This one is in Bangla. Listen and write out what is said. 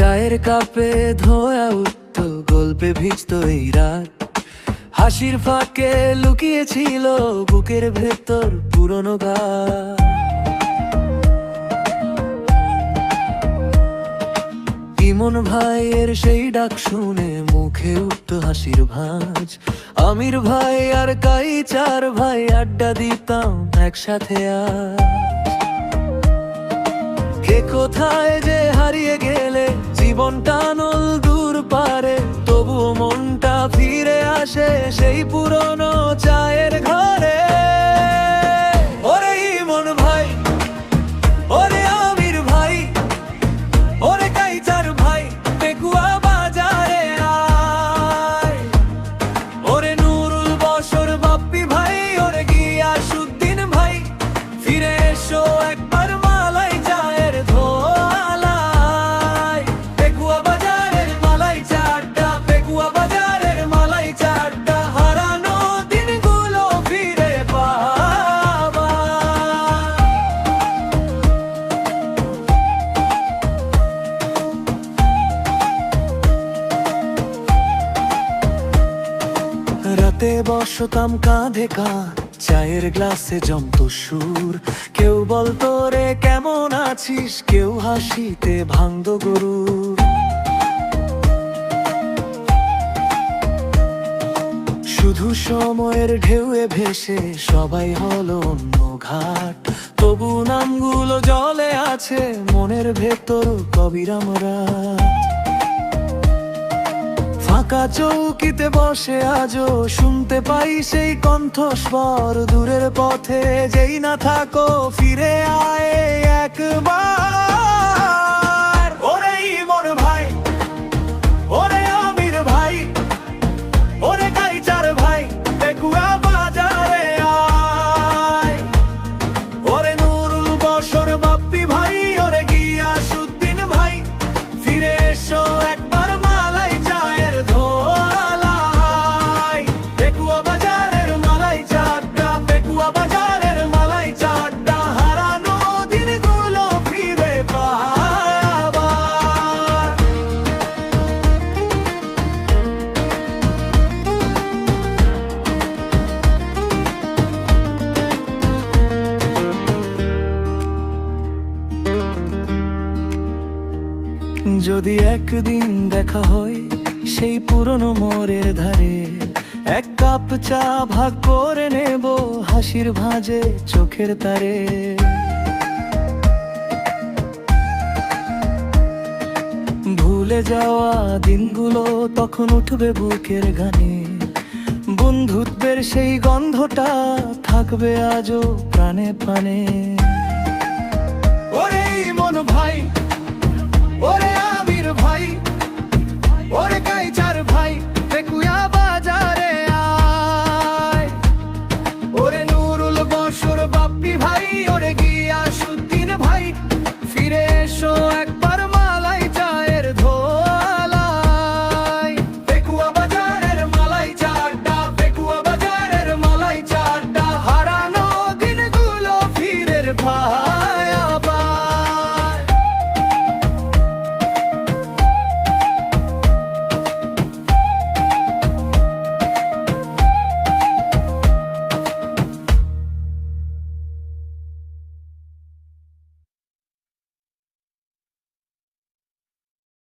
চায়ের কাপে ধোয়া উঠতো, গল্পে ভিজতো এই রাত। হাসির ফাঁকে লুকিয়েছিল বুকের ভেতর পুরনো গান। ইমন ভাইয়ের সেই ডাক শুনে মুখে উঠতো হাসির ভাঁজ। আমির ভাই আর কাইচার ভাই আড্ডা দিতাম একসাথে। আজ কে কোথায় যে হারিয়ে গেলে, জীবনটা নল দূর পারে, তবুও মনটা ফিরে আসে সেই পুরনো চায়ের ঘরে। ওরে ইমন ভাই, ওরে আমির ভাই, ওরে কাইচার ভাই, পেকুয়া বাজারে আয়। ওরে নুরুল বশর বাপ্পি ভাই, ওরে গিয়াসউদ্দিন ভাই, ফিরে এসো একবার মালাই চায়ের ধোয়ালায়। পেকুয়া বাজারের মালাই চাটা, পেকুয়া বাজারের মালাই চাটা, হারানো দিনগুলো ফিরে পাবা। রাতে বসতাম কাঁধে কাঁধ, চায়ের গ্লাসে জমতো সুর। কেউ বলতো রে কেমন আছিস, কেউ হাসিতে ভাঙতো গরুর। শুধু সময়ের ঢেউয়ে ভেসে সবাই হলো অন্য ঘাট, তবু নামগুলো জলে আছে মনের ভেতর কবিরাম রাত। ফাঁকা চৌকিতে বসে আজও শুনতে পাই সেই কণ্ঠস্বর, দূরের পথে যেই না থাকো ফিরে আয় একবার। ওরে ইমন ভাই, ওরে আমির ভাই, ওরে কাইচার ভাই, পেকুয়া বাজারে আয়। ওরে নুরুল বশর বাপ্পি ভাই, ওরে গিয়াসউদ্দিন ভাই, ফিরে এসো একবার মালাই চায়ের ধোয়ালায়। পেকুয়া বাজারের মালাই চাটা, পেকুয়া বাজারের মালাই চাটা, হারানো দিনগুলো ফিরে পাবা। যদি একদিন দেখা হয় সেই পুরনো মোড়ের ধারে, এক কাপ চা ভাগ করে নেব হাসির ভাঁজে চোখের তারে। ভুলে যাওয়া দিনগুলো তখন উঠবে বুকের গানে, বন্ধুত্বের সেই গন্ধটা থাকবে আজও প্রাণে প্রাণে। ওরে ইমন ভাই, ওরে